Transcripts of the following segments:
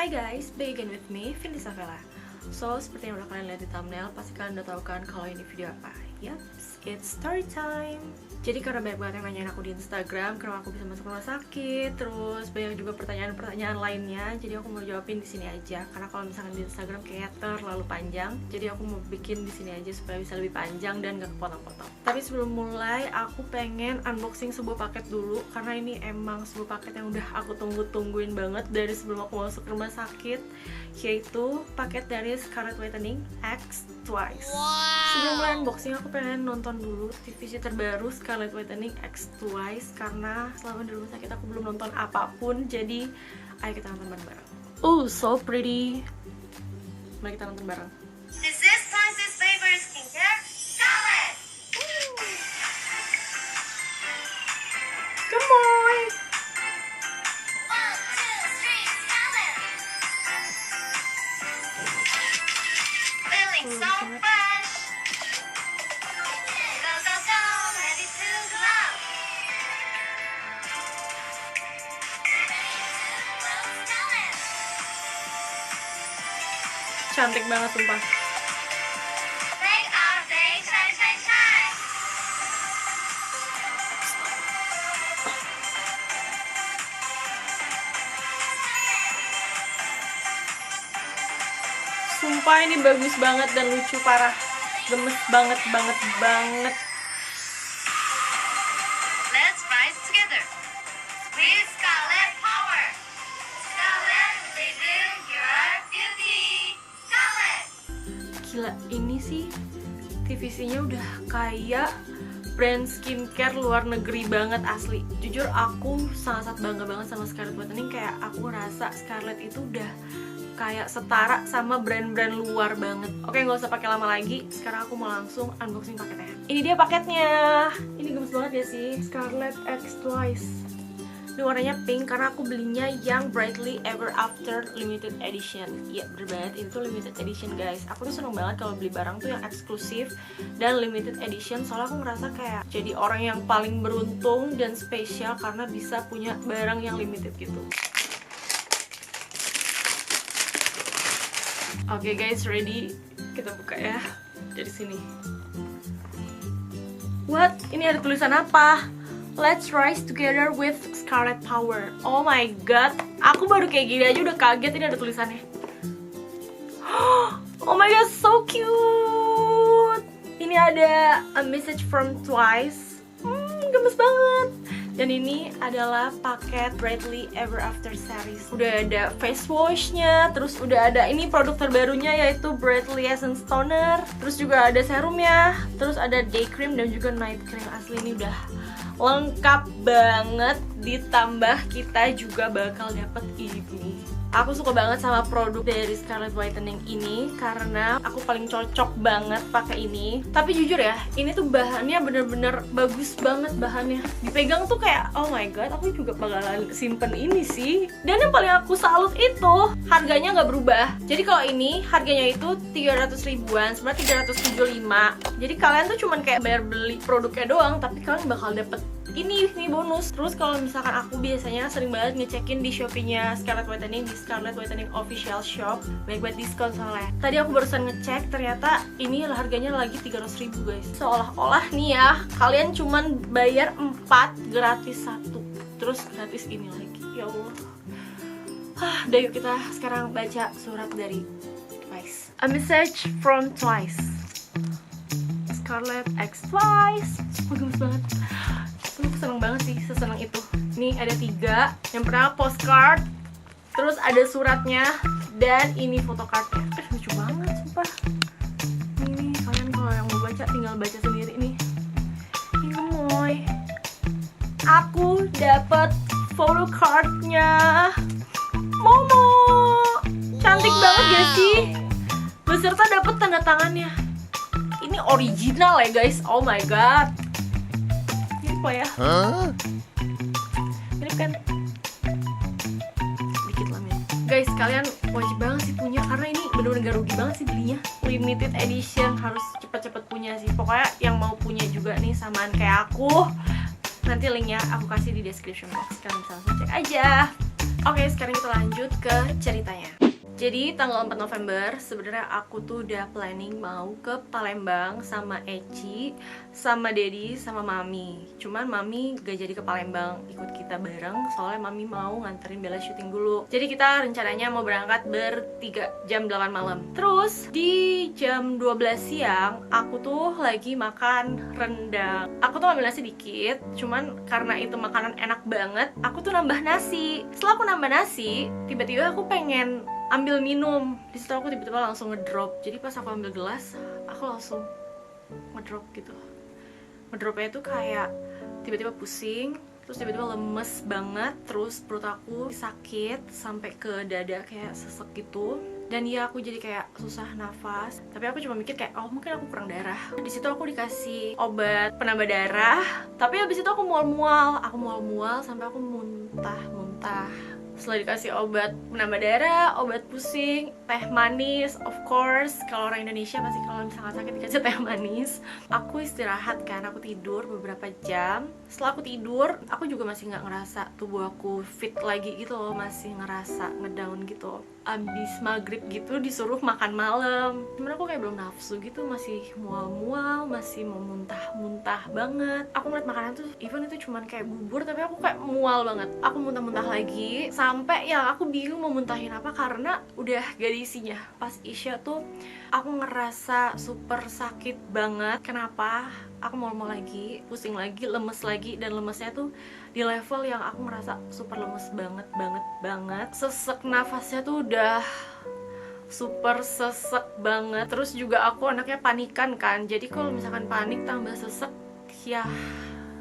Hi guys, begin with me, Vindi Savela. So, seperti yang udah kalian lihat di thumbnail, pasti kalian udah tahu kan kalau ini video apa. Yaps, it's story time. Jadi karena banyak banget yang nanyain aku di Instagram kenapa aku bisa masuk rumah sakit, terus banyak juga pertanyaan-pertanyaan lainnya. Jadi aku mau jawabin di sini aja. Karena kalau misalkan di Instagram kayak terlalu panjang, jadi aku mau bikin di sini aja supaya bisa lebih panjang dan gak kepotong-potong. Tapi sebelum mulai, aku pengen unboxing sebuah paket dulu karena ini emang sebuah paket yang udah aku tungguin banget dari sebelum aku masuk rumah sakit, yaitu paket dari Scarlett Whitening X Twice. Sebelum mulai unboxing, aku pengen nonton dulu TVC terbaru Scarlett Whitening X Twice karena selama di rumah sakit aku belum nonton apapun. Jadi ayo kita nonton bareng-bareng. So pretty. Mari kita nonton bareng. Is this Twice's favorite skincare? Scarlett! Come on. 1, 2, 3, Scarlett! Feeling so fresh! Go, go, go, ready to glow! Scarlett! Cantik banget sumpah. Make our day shine, shine, shine! Sumpah ini bagus banget dan lucu parah. Gemes banget. Let's rise together. With Scarlett Power. Scarlett, reveal your beauty. Scarlett. Gila, ini sih TVC-nya udah kayak brand skincare luar negeri banget asli. Jujur aku sangat bangga banget sama Scarlett Whitening. Kayak aku ngerasa Scarlett itu udah kayak setara sama brand-brand luar banget. Oke, nggak usah pakai lama lagi. Sekarang aku mau langsung unboxing paketnya. Ini dia paketnya. Ini gemes banget ya sih, Scarlett X Twice. Ini warnanya pink karena aku belinya yang Brightly Ever After Limited Edition. Iya, bener banget, ini tuh limited edition guys. Aku tuh seneng banget kalau beli barang tuh yang eksklusif dan limited edition. Soalnya aku ngerasa kayak jadi orang yang paling beruntung dan spesial karena bisa punya barang yang limited gitu. Oke guys, ready? Kita buka ya dari sini. What? Ini ada tulisan apa? Let's rise together with Scarlett Power. Oh my god, aku baru kayak gini aja udah kaget. Ini ada tulisannya. Oh my god, so cute. Ini ada a message from Twice. Gemes banget. Dan ini adalah paket Brightly Ever After series. Udah ada face washnya, terus udah ada ini produk terbarunya yaitu Brightly Essence Toner. Terus juga ada serumnya, terus ada day cream dan juga night cream. Asli ini udah lengkap banget. Ditambah kita juga bakal dapet ini. Aku suka banget sama produk dari Scarlett Whitening ini karena aku paling cocok banget pakai ini. Tapi jujur ya, ini tuh bahannya bener-bener bagus banget bahannya. Dipegang tuh kayak oh my god, aku juga bakalan simpen ini sih. Dan yang paling aku salut itu harganya nggak berubah. Jadi kalau ini harganya itu 300 ribuan, sebenarnya 375. Jadi kalian tuh cuman kayak bayar beli produknya doang, tapi kalian bakal dapet ini bonus. Terus kalau misalkan aku biasanya sering banget ngecekin di Shopee-nya Scarlett Whitening, di Scarlett Whitening official shop, baik buat diskon soalnya. Tadi aku barusan ngecek, ternyata ini harganya lagi 300 ribu guys. Seolah-olah nih ya, kalian cuman bayar 4 gratis 1, terus gratis ini lagi. Ya Allah. Udah yuk kita sekarang baca surat dari Twice. A message from Twice. Scarlett X Twice. Bagus banget. Aku seneng banget sih, seseneng itu. Ini ada 3. Yang pertama postcard, terus ada suratnya, dan ini photocardnya. Lucu banget sumpah. Ini kalian kalau yang mau baca tinggal baca sendiri nih. Ini gemoy. Aku dapat photocardnya Momo. Cantik banget gak sih? Beserta dapat tanda tangannya. Ini original ya guys. Oh my god. Ya ini kan dikit lah men. Guys, kalian wajib banget sih punya karena ini bener-bener gak rugi banget sih belinya. Limited edition, harus cepet-cepet punya sih. Pokoknya yang mau punya juga nih samaan kayak aku, nanti linknya aku kasih di description box. Kalian bisa langsung cek aja. Oke, sekarang kita lanjut ke ceritanya. Jadi tanggal 4 November sebenarnya aku tuh udah planning mau ke Palembang sama Eci, sama Dedi, sama Mami. Cuman Mami gak jadi ke Palembang ikut kita bareng soalnya Mami mau nganterin Bella syuting dulu. Jadi kita rencananya mau berangkat bertiga jam 8 malam. Terus di jam 12 siang aku tuh lagi makan rendang. Aku tuh ngambil nasi dikit, cuman karena itu makanan enak banget, aku tuh nambah nasi. Setelah aku nambah nasi, tiba-tiba aku pengen ambil minum. Di situ aku tiba-tiba langsung ngedrop. Jadi pas aku ambil gelas, aku langsung ngedrop gitu. Ngedropnya itu kayak tiba-tiba pusing, terus tiba-tiba lemes banget, terus perut aku sakit sampai ke dada kayak sesek gitu. Dan ya aku jadi kayak susah nafas. Tapi aku cuma mikir kayak, oh mungkin aku kurang darah. Di situ aku dikasih obat penambah darah. Tapi habis itu aku mual-mual. Aku mual-mual sampai aku muntah-muntah. Setelah dikasih obat penambah darah, obat pusing, teh manis, of course. Kalau orang Indonesia pasti kalau misalkan sakit dikasih teh manis. Aku istirahat kan, aku tidur beberapa jam. Setelah aku tidur, aku juga masih nggak ngerasa tubuh aku fit lagi gitu loh. Masih ngerasa ngedown gitu. Abis maghrib gitu disuruh makan malam, cuman aku kayak belum nafsu gitu, masih mual-mual, masih mau muntah-muntah banget. Aku ngeliat makanan tuh, even itu cuman kayak bubur, tapi aku kayak mual banget. Aku muntah-muntah lagi, sampai ya aku bingung mau muntahin apa karena udah gak ada isinya. Pas Isya tuh, aku ngerasa super sakit banget. Kenapa? Aku mual-mual lagi, pusing lagi, lemes lagi, dan lemesnya tuh di level yang aku ngerasa super lemes banget. Sesek nafasnya tuh udah super sesek banget. Terus juga aku anaknya panikan kan, jadi kalau misalkan panik tambah sesek, ya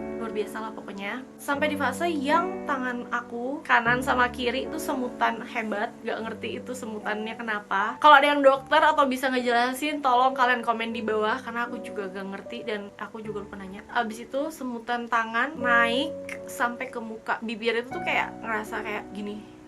luar biasa lah pokoknya. Sampai di fase yang tangan aku kanan sama kiri itu semutan hebat. Gak ngerti itu semutannya kenapa. Kalau ada yang dokter atau bisa ngejelasin, tolong kalian komen di bawah, karena aku juga gak ngerti dan aku juga lupa nanya. Abis itu semutan tangan naik sampai ke muka. Bibir itu tuh kayak ngerasa kayak gini.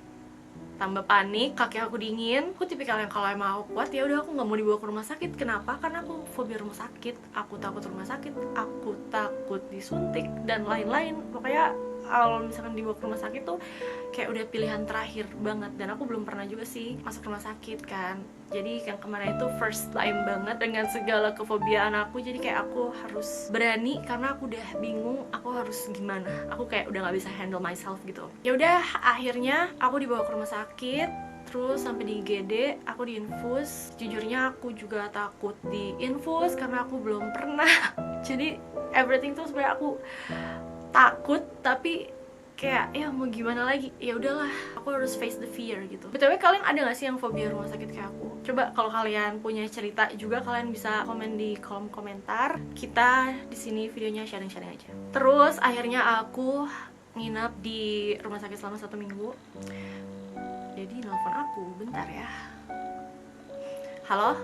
Tambah panik, kaki aku dingin. Aku tipikal yang kalau emang aku kuat ya udah aku nggak mau dibawa ke rumah sakit. Kenapa? Karena aku fobia rumah sakit. Aku takut rumah sakit, aku takut disuntik dan lain-lain. Pokoknya kalau misalkan dibawa ke rumah sakit tuh kayak udah pilihan terakhir banget. Dan aku belum pernah juga sih masuk rumah sakit kan. Jadi yang kemarin itu first time banget dengan segala kefobiaan aku. Jadi kayak aku harus berani karena aku udah bingung aku harus gimana. Aku kayak udah nggak bisa handle myself gitu. Ya udah akhirnya aku dibawa ke rumah sakit. Terus sampai di IGD aku diinfus. Jujurnya aku juga takut diinfus karena aku belum pernah. Jadi everything tuh sebenarnya aku takut, tapi kayak ya mau gimana lagi, ya udahlah aku harus face the fear gitu. BTW kalian ada gak sih yang fobia rumah sakit kayak aku? Coba kalau kalian punya cerita juga kalian bisa komen di kolom komentar. Kita di sini videonya sharing-sharing aja. Terus akhirnya aku nginap di rumah sakit selama 1 minggu. Jadi nelfon aku, bentar ya. Halo?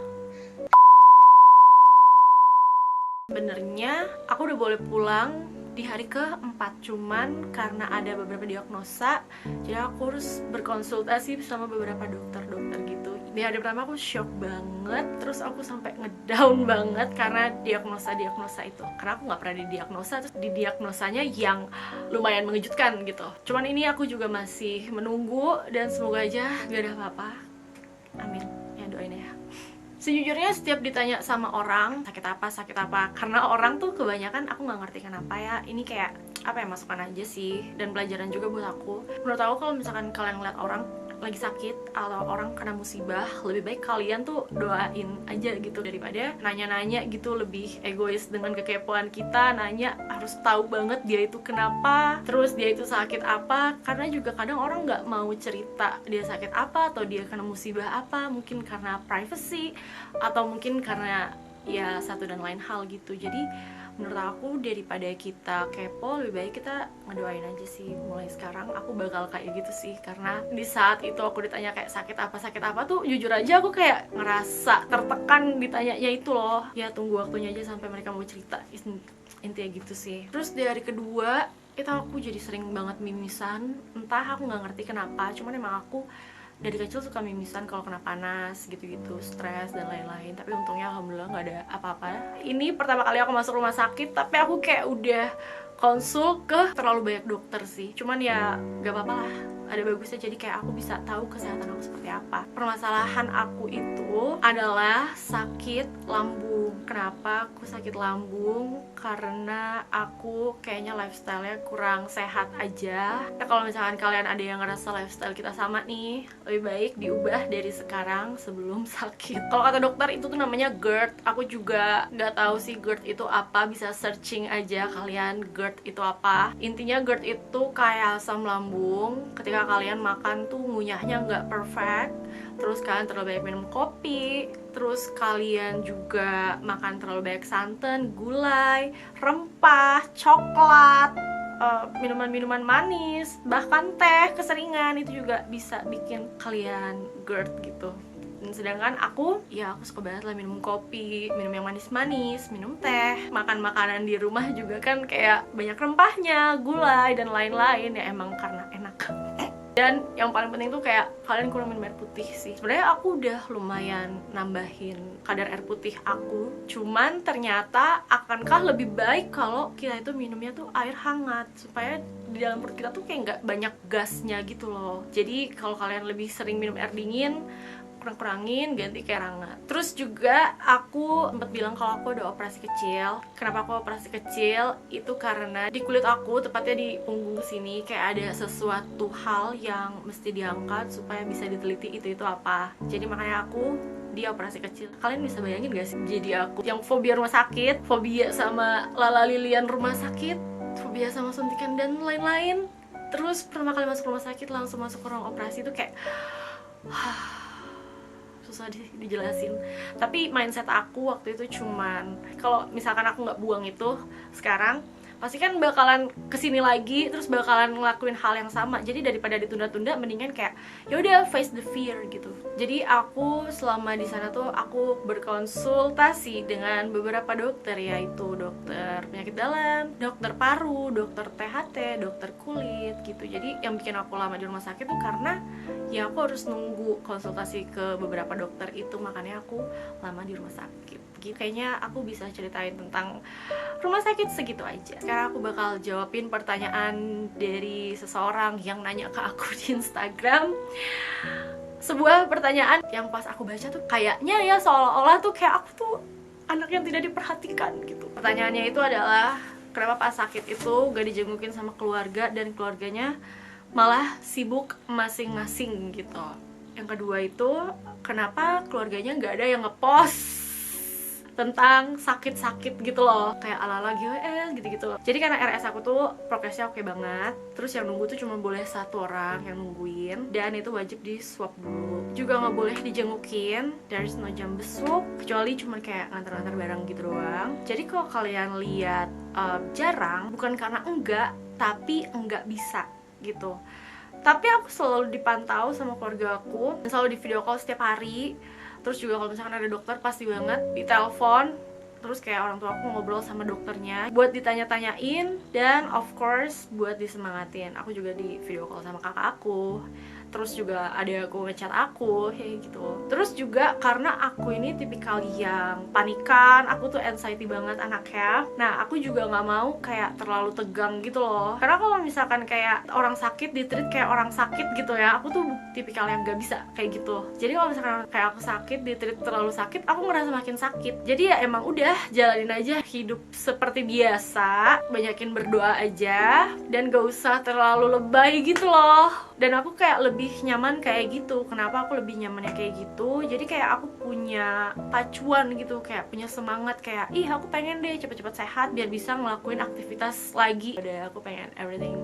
Sebenarnya aku udah boleh pulang di hari ke-4, cuman karena ada beberapa diagnosa, jadi aku harus berkonsultasi sama beberapa dokter gitu. Di hari pertama aku shock banget, terus aku sampai ngedown banget karena diagnosa itu. Karena aku nggak pernah didiagnosa, terus didiagnosanya yang lumayan mengejutkan gitu. Cuman ini aku juga masih menunggu dan semoga aja gak ada apa-apa. Amin, ya doain ya. Sejujurnya setiap ditanya sama orang sakit apa, karena orang tuh kebanyakan aku nggak ngerti kenapa ya. Ini kayak apa ya, masukan aja sih dan pelajaran juga buat aku. Menurut aku kalau misalkan kalian ngeliat orang lagi sakit atau orang kena musibah, lebih baik kalian tuh doain aja gitu daripada nanya-nanya gitu. Lebih egois dengan kekepoan kita, nanya harus tahu banget dia itu kenapa, terus dia itu sakit apa. Karena juga kadang orang nggak mau cerita dia sakit apa atau dia kena musibah apa, mungkin karena privacy atau mungkin karena ya satu dan lain hal gitu. Jadi menurut aku daripada kita kepo, lebih baik kita ngedoain aja sih. Mulai sekarang aku bakal kayak gitu sih, karena di saat itu aku ditanya kayak sakit apa tuh jujur aja aku kayak ngerasa tertekan ditanyanya itu loh. Ya tunggu waktunya aja sampai mereka mau cerita, intinya gitu sih. Terus di hari kedua itu aku jadi sering banget mimisan, entah aku nggak ngerti kenapa, cuman emang aku dari kecil suka mimisan kalau kena panas gitu-gitu, stres dan lain-lain. Tapi untungnya alhamdulillah nggak ada apa-apa. Ini pertama kali aku masuk rumah sakit, tapi aku kayak udah konsul ke terlalu banyak dokter sih. Cuman ya gak apa-apa lah, ada bagusnya, jadi kayak aku bisa tahu kesehatan aku seperti apa. Permasalahan aku itu adalah sakit lambung. Kenapa aku sakit lambung? Karena aku kayaknya lifestyle-nya kurang sehat aja. Nah, kalau misalkan kalian ada yang ngerasa lifestyle kita sama nih, lebih baik diubah dari sekarang sebelum sakit. Kalau kata dokter itu tuh namanya GERD. Aku juga nggak tahu sih GERD itu apa, bisa searching aja kalian GERD itu apa. Intinya GERD itu kayak asam lambung. Ketika kalian makan tuh ngunyahnya nggak perfect, terus kalian terlalu banyak minum kopi, terus kalian juga makan terlalu banyak santan, gulai, rempah, coklat, minuman-minuman manis, bahkan teh keseringan, itu juga bisa bikin kalian GERD gitu. Dan sedangkan aku suka banget lah minum kopi, minum yang manis-manis, minum teh, makan makanan di rumah juga kan kayak banyak rempahnya, gulai dan lain-lain, ya emang karena enak. Dan yang paling penting tuh kayak kalian kurang minum air putih sih. Sebenarnya aku udah lumayan nambahin kadar air putih aku, cuman ternyata akankah lebih baik kalau kita itu minumnya tuh air hangat, supaya di dalam perut kita tuh kayak nggak banyak gasnya gitu loh. Jadi kalau kalian lebih sering minum air dingin, kurang-kurangin, ganti kayak hangat. Terus juga aku sempat bilang kalau aku ada operasi kecil. Kenapa aku operasi kecil? Itu karena di kulit aku, tepatnya di punggung sini, kayak ada sesuatu hal yang mesti diangkat supaya bisa diteliti itu apa. Jadi makanya aku dia operasi kecil. Kalian bisa bayangin gak sih? Jadi aku yang fobia rumah sakit, fobia sama lala-lilian rumah sakit, fobia sama suntikan dan lain-lain. Terus pertama kali masuk rumah sakit langsung masuk ke ruang operasi itu kayak susah dijelasin. Tapi mindset aku waktu itu cuman kalau misalkan aku nggak buang itu sekarang, pasti kan bakalan kesini lagi, terus bakalan ngelakuin hal yang sama. Jadi daripada ditunda-tunda, mendingan kayak yaudah face the fear gitu. Jadi aku selama di sana tuh aku berkonsultasi dengan beberapa dokter, yaitu dokter penyakit dalam, dokter paru, dokter THT, dokter kulit gitu. Jadi yang bikin aku lama di rumah sakit tuh karena ya aku harus nunggu konsultasi ke beberapa dokter itu, makanya aku lama di rumah sakit gitu. Kayaknya aku bisa ceritain tentang rumah sakit segitu aja. Sekarang aku bakal jawabin pertanyaan dari seseorang yang nanya ke aku di Instagram. Sebuah pertanyaan yang pas aku baca tuh kayaknya ya seolah-olah tuh kayak aku tuh anak yang tidak diperhatikan gitu. Pertanyaannya itu adalah, kenapa pas sakit itu gak dijengukin sama keluarga dan keluarganya malah sibuk masing-masing gitu. Yang kedua itu, kenapa keluarganya gak ada yang ngepost tentang sakit-sakit gitu loh, kayak ala-ala GWS gitu-gitu. Jadi karena RS aku tuh progresnya oke banget, terus yang nunggu tuh cuma boleh 1 orang yang nungguin, dan itu wajib di swab dulu. Juga nggak boleh dijengukin, there's no jam besuk, kecuali cuma kayak nganter-nganter barang gitu doang. Jadi kalau kalian lihat jarang, bukan karena enggak, tapi enggak bisa gitu. Tapi aku selalu dipantau sama keluarga aku, selalu di video call setiap hari. Terus juga kalau misalkan ada dokter pasti banget ditelepon. Terus kayak orang tua aku ngobrol sama dokternya buat ditanya-tanyain, dan of course buat disemangatin. Aku juga di video call sama kakak aku. Terus juga ada aku ngechat aku kayak gitu. Terus juga karena aku ini tipikal yang panikan, aku tuh anxiety banget anaknya. Nah aku juga nggak mau kayak terlalu tegang gitu loh. Karena kalau misalkan kayak orang sakit ditreat kayak orang sakit gitu ya, aku tuh tipikal yang nggak bisa kayak gitu. Jadi kalau misalkan kayak aku sakit ditreat terlalu sakit, aku ngerasa makin sakit. Jadi ya emang udah jalanin aja hidup seperti biasa, banyakin berdoa aja, dan gak usah terlalu lebay gitu loh. Dan aku kayak lebih nyaman kayak gitu. Kenapa aku lebih nyamannya kayak gitu? Jadi kayak aku punya pacuan gitu, kayak punya semangat, kayak ih aku pengen deh cepet-cepet sehat biar bisa ngelakuin aktivitas lagi. Udah aku pengen everything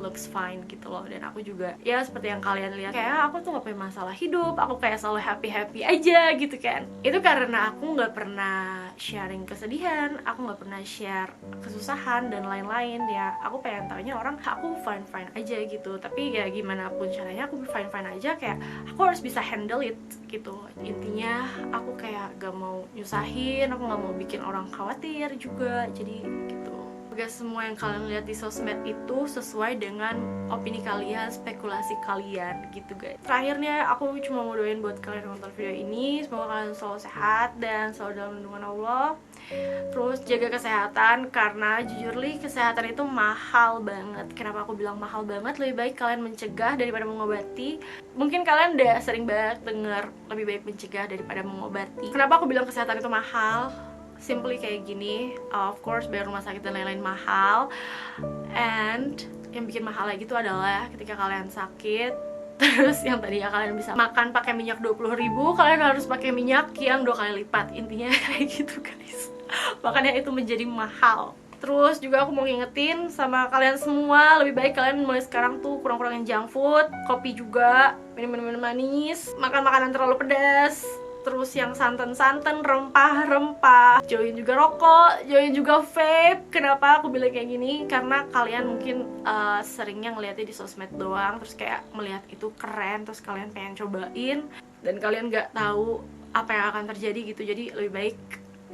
looks fine gitu loh. Dan aku juga ya seperti yang kalian lihat, kayak aku tuh gak punya masalah hidup, aku kayak selalu happy aja gitu kan. Itu karena aku gak pernah sharing kesedihan, aku gak pernah share kesusahan dan lain-lain. Ya aku pengen taunya orang aku fine aja gitu. Tapi ya gimana pun caranya aku fine aja, kayak aku harus bisa handle it gitu. Intinya aku kayak gak mau nyusahin, aku gak mau bikin orang khawatir juga. Jadi gitu. Gak semua yang kalian lihat di sosmed itu sesuai dengan opini kalian, spekulasi kalian gitu guys. Terakhirnya aku cuma mau doain buat kalian yang nonton video ini, semoga kalian selalu sehat dan selalu dalam lindungan Allah. Terus jaga kesehatan, karena jujur li kesehatan itu mahal banget. Kenapa aku bilang mahal banget? Lebih baik kalian mencegah daripada mengobati. Mungkin kalian udah sering banget denger lebih baik mencegah daripada mengobati. Kenapa aku bilang kesehatan itu mahal? Simply kayak gini, of course bayar rumah sakit dan lain-lain mahal. And yang bikin mahal lagi itu adalah ketika kalian sakit, terus yang tadinya kalian bisa makan pakai minyak 20.000, kalian harus pakai minyak yang 2 kali lipat. Intinya kayak gitu guys. Makanya itu menjadi mahal. Terus juga aku mau ngingetin sama kalian semua, lebih baik kalian mulai sekarang tuh kurang-kurangin junk food, kopi juga, minum-minum manis, makan makanan terlalu pedas, terus yang santan-santan, rempah-rempah, jauhin juga rokok, jauhin juga vape. Kenapa aku bilang kayak gini? Karena kalian mungkin seringnya ngeliatnya di sosmed doang, terus kayak melihat itu keren, terus kalian pengen cobain, dan kalian nggak tahu apa yang akan terjadi gitu. Jadi lebih baik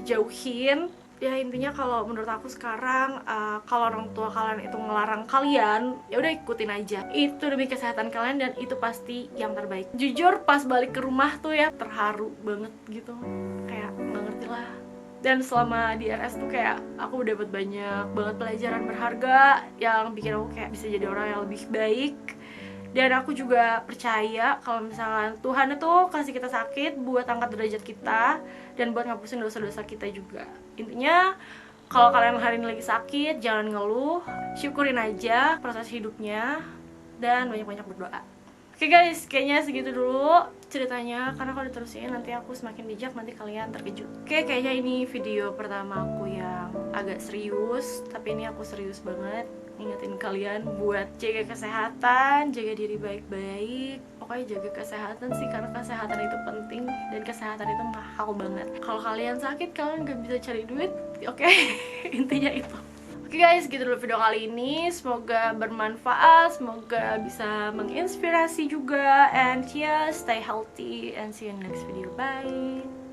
jauhin. Ya intinya kalau menurut aku sekarang, kalau orang tua kalian itu ngelarang kalian, ya udah ikutin aja. Itu demi kesehatan kalian dan itu pasti yang terbaik. Jujur pas balik ke rumah tuh ya terharu banget gitu, kayak nggak ngerti lah. Dan selama di RS tuh kayak aku dapat banyak banget pelajaran berharga yang bikin aku kayak bisa jadi orang yang lebih baik. Dan aku juga percaya kalau misalkan Tuhan itu kasih kita sakit buat angkat derajat kita dan buat ngapusin dosa-dosa kita juga. Intinya kalau kalian hari ini lagi sakit, jangan ngeluh, syukurin aja proses hidupnya dan banyak-banyak berdoa. Oke guys, kayaknya segitu dulu ceritanya, karena kalau diterusin nanti aku semakin bijak, nanti kalian terkejut. Oke, kayaknya ini video pertama aku yang agak serius, tapi ini aku serius banget ngingetin kalian buat jaga kesehatan, jaga diri baik-baik. Pokoknya jaga kesehatan sih, karena kesehatan itu penting dan kesehatan itu mahal banget. Kalau kalian sakit, kalian gak bisa cari duit, oke? Intinya itu. Oke guys, gitu dulu video kali ini. Semoga bermanfaat, semoga bisa menginspirasi juga. And yeah, stay healthy and see you in the next video. Bye!